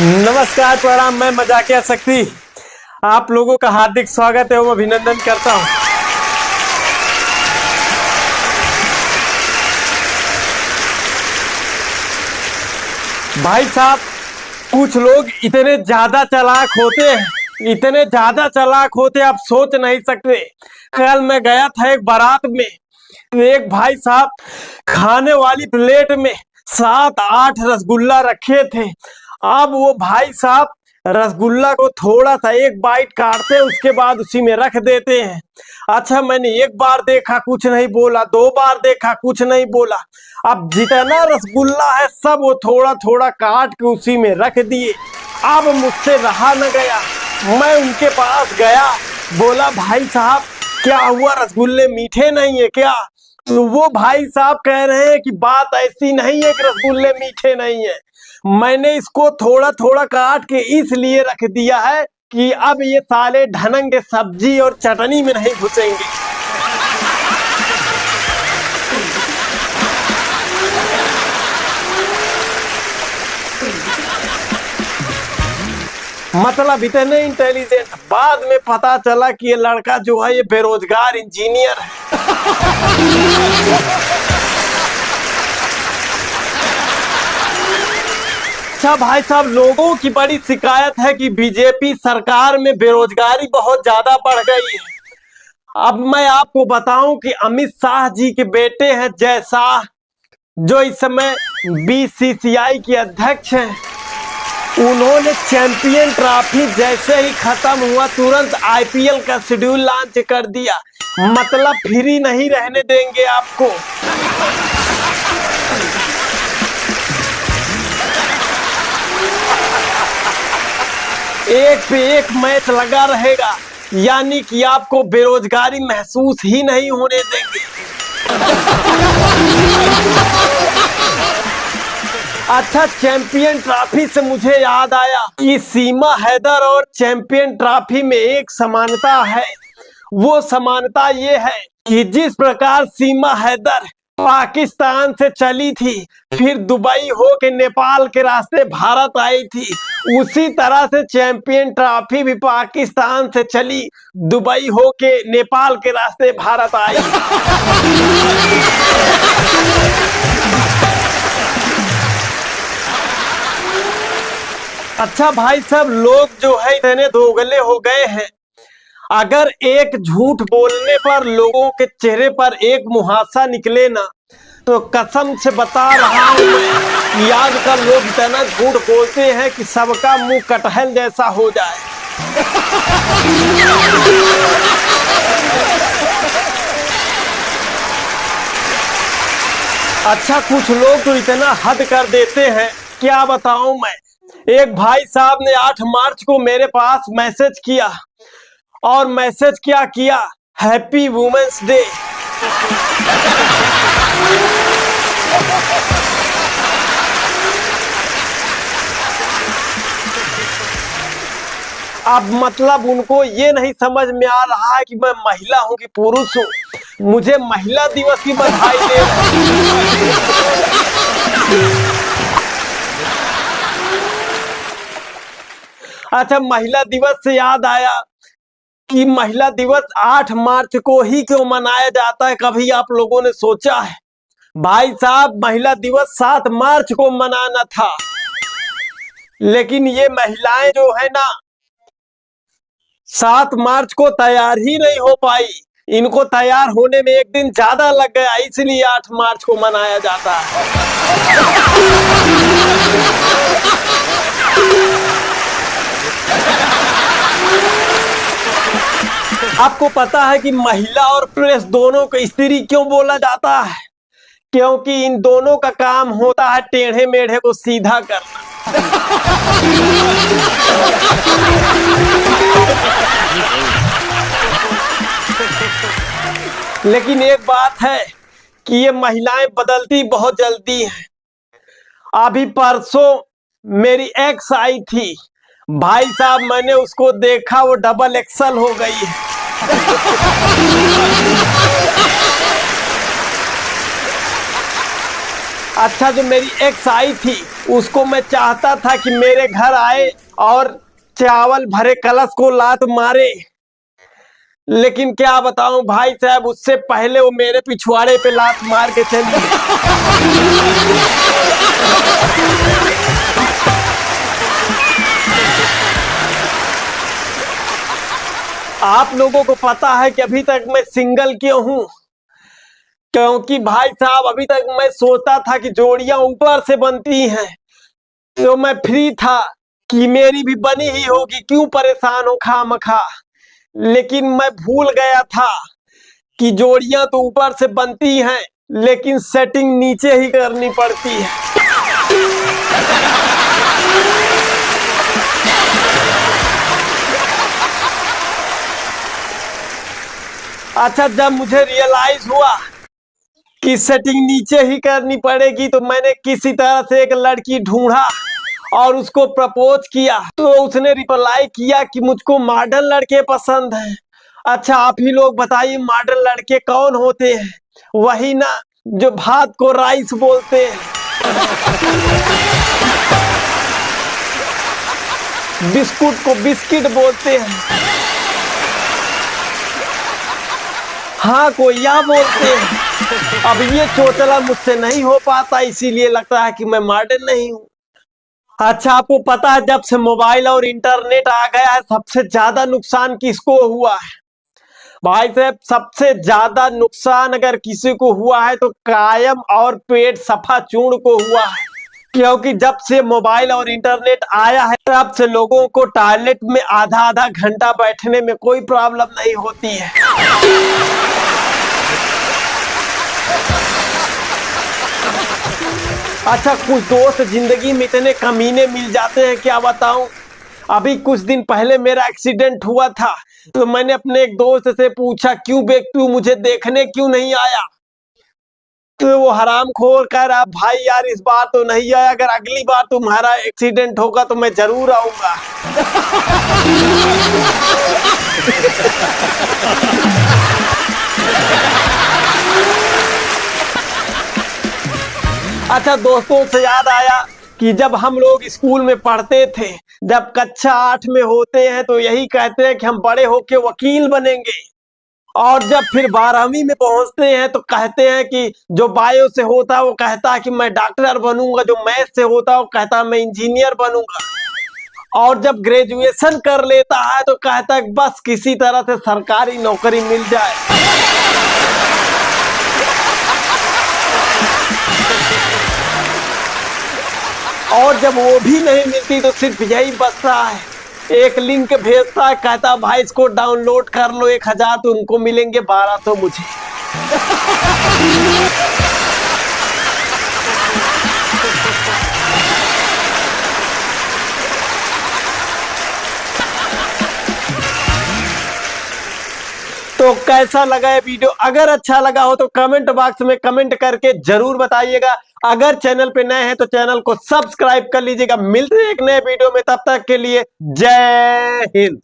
नमस्कार, प्रणाम। मैं मजाकिया शक्ति आप लोगों का हार्दिक स्वागत एवं अभिनंदन करता हूं। भाई साहब, कुछ लोग इतने ज्यादा चालाक होते आप सोच नहीं सकते। कल मैं गया था एक बारात में, एक भाई साहब खाने वाली प्लेट में 7-8 रसगुल्ला रखे थे। अब वो भाई साहब रसगुल्ला को थोड़ा सा एक बाइट काटते हैं, उसके बाद उसी में रख देते हैं। अच्छा, मैंने एक बार देखा कुछ नहीं बोला, 2 बार देखा कुछ नहीं बोला। अब जितना रसगुल्ला है सब वो थोड़ा थोड़ा काट के उसी में रख दिए। अब मुझसे रहा न गया, मैं उनके पास गया, बोला भाई साहब क्या हुआ, रसगुल्ले मीठे नहीं है क्या? तो वो भाई साहब कह रहे हैं कि बात ऐसी नहीं है कि रसगुल्ले मीठे नहीं है, मैंने इसको थोड़ा थोड़ा काट के इसलिए रख दिया है कि अब ये साले ढनंग के सब्जी और चटनी में नहीं घुसेंगे। मतलब इतने इंटेलिजेंट, बाद में पता चला कि ये लड़का जो है ये बेरोजगार इंजीनियर है। अच्छा भाई साहब, लोगों की बड़ी शिकायत है कि बीजेपी सरकार में बेरोजगारी बहुत ज्यादा बढ़ गई है। अब मैं आपको बताऊं कि अमित शाह जी के बेटे हैं जय शाह, जो इस समय बीसीसीआई के अध्यक्ष हैं, उन्होंने चैंपियन ट्रॉफी जैसे ही खत्म हुआ तुरंत आईपीएल का शेड्यूल लॉन्च कर दिया। मतलब फ्री नहीं रहने देंगे आपको। एक पे एक मैच लगा रहेगा, यानी कि आपको बेरोजगारी महसूस ही नहीं होने देंगे। अच्छा, चैंपियन ट्रॉफी से मुझे याद आया कि सीमा हैदर और चैंपियन ट्रॉफी में एक समानता है। वो समानता ये है कि जिस प्रकार सीमा हैदर पाकिस्तान से चली थी, फिर दुबई हो के नेपाल के रास्ते भारत आई थी, उसी तरह से चैंपियन ट्रॉफी भी पाकिस्तान से चली, दुबई हो के नेपाल के रास्ते भारत आई। अच्छा भाई साहब, लोग जो है इतने दोगले हो गए हैं, अगर एक झूठ बोलने पर लोगों के चेहरे पर एक मुहासा निकले ना, तो कसम से बता रहा हूं मैं, आजकल लोग इतना झूठ बोलते हैं कि सबका मुंह कटहल जैसा हो जाए। अच्छा, कुछ लोग तो इतना हद कर देते हैं, क्या बताऊं मैं। एक भाई साहब ने 8 मार्च को मेरे पास मैसेज किया, और मैसेज क्या किया, हैप्पी वुमेन्स डे। अब मतलब उनको ये नहीं समझ में आ रहा है कि मैं महिला हूं कि पुरुष हूं, मुझे महिला दिवस की बधाई दे रहे। अच्छा, महिला दिवस से याद आया कि महिला दिवस 8 मार्च को ही क्यों मनाया जाता है, कभी आप लोगों ने सोचा है? भाई साहब, महिला दिवस 7 मार्च को मनाना था, लेकिन ये महिलाएं जो है ना 7 मार्च को तैयार ही नहीं हो पाई, इनको तैयार होने में एक दिन ज्यादा लग गया, इसलिए 8 मार्च को मनाया जाता है। आपको पता है कि महिला और प्रेस दोनों को स्त्री क्यों बोला जाता है? क्योंकि इन दोनों का काम होता है टेढ़े मेढ़े को सीधा करना। लेकिन एक बात है कि ये महिलाएं बदलती बहुत जल्दी हैं। अभी परसों मेरी एक्स आई थी, भाई साहब मैंने उसको देखा, वो डबल एक्सल हो गई है। अच्छा, जो मेरी एक्स आई थी उसको मैं चाहता था कि मेरे घर आए और चावल भरे कलश को लात मारे, लेकिन क्या बताऊं भाई साहब, उससे पहले वो मेरे पिछवाड़े पे लात मार के चली। आप लोगों को पता है कि अभी तक मैं सिंगल क्यों हूं? क्योंकि भाई साहब अभी तक मैं सोचता था कि जोड़ियां ऊपर से बनती हैं, तो मैं फ्री था कि मेरी भी बनी ही होगी, क्यों परेशान हो खामखा। लेकिन मैं भूल गया था कि जोड़ियां तो ऊपर से बनती हैं, लेकिन सेटिंग नीचे ही करनी पड़ती है। अच्छा, जब मुझे रियलाइज हुआ कि सेटिंग नीचे ही करनी पड़ेगी, तो मैंने किसी तरह से एक लड़की ढूंढा और उसको प्रपोज किया। तो उसने रिप्लाई किया कि मुझको मॉडर्न लड़के पसंद हैं। अच्छा, आप ही लोग बताइए मॉडर्न लड़के कौन होते हैं? वही ना जो भात को राइस बोलते हैं, बिस्कुट को बिस्किट बोलते हैं, हाँ कोया बोलते हैं। अब ये चोचला मुझसे नहीं हो पाता, इसीलिए लगता है कि मैं मॉडर्न नहीं हूँ। अच्छा, आपको पता है जब से मोबाइल और इंटरनेट आ गया है, सबसे ज्यादा नुकसान किसको हुआ है? भाई साहब, सबसे ज्यादा नुकसान अगर किसी को हुआ है तो कायम और पेट सफा चूर्ण को हुआ है। क्योंकि जब से मोबाइल और इंटरनेट आया है, तब से लोगों को टॉयलेट में आधा आधा घंटा बैठने में कोई प्रॉब्लम नहीं होती है। अच्छा, कुछ दोस्त जिंदगी में इतने कमीने मिल जाते हैं, क्या बताऊं। अभी कुछ दिन पहले मेरा एक्सीडेंट हुआ था, तो मैंने अपने एक दोस्त से पूछा, क्यों बे तू मुझे देखने क्यों नहीं आया? तो वो हरामखोर कह रहा, भाई यार इस बार तो नहीं आया, अगर अगली बार तुम्हारा एक्सीडेंट होगा तो मैं जरूर आऊंगा। अच्छा, दोस्तों से याद आया कि जब हम लोग स्कूल में पढ़ते थे, जब कक्षा 8 में होते हैं तो यही कहते हैं कि हम बड़े होके वकील बनेंगे, और जब फिर 12वीं में पहुंचते हैं तो कहते हैं कि जो बायो से होता है वो कहता है कि मैं डॉक्टर बनूंगा, जो मैथ से होता है वो कहता है मैं इंजीनियर बनूंगा, और जब ग्रेजुएशन कर लेता है तो कहता है बस किसी तरह से सरकारी नौकरी मिल जाए। और जब वो भी नहीं मिलती तो सिर्फ यही बचता है, एक लिंक भेजता है, कहता भाई इसको डाउनलोड कर लो, 1000 तो उनको मिलेंगे, 1200 मुझे। तो कैसा लगा ये वीडियो? अगर अच्छा लगा हो तो कमेंट बॉक्स में कमेंट करके जरूर बताइएगा। अगर चैनल पे नए हैं तो चैनल को सब्सक्राइब कर लीजिएगा। मिलते हैं एक नए वीडियो में, तब तक के लिए जय हिंद।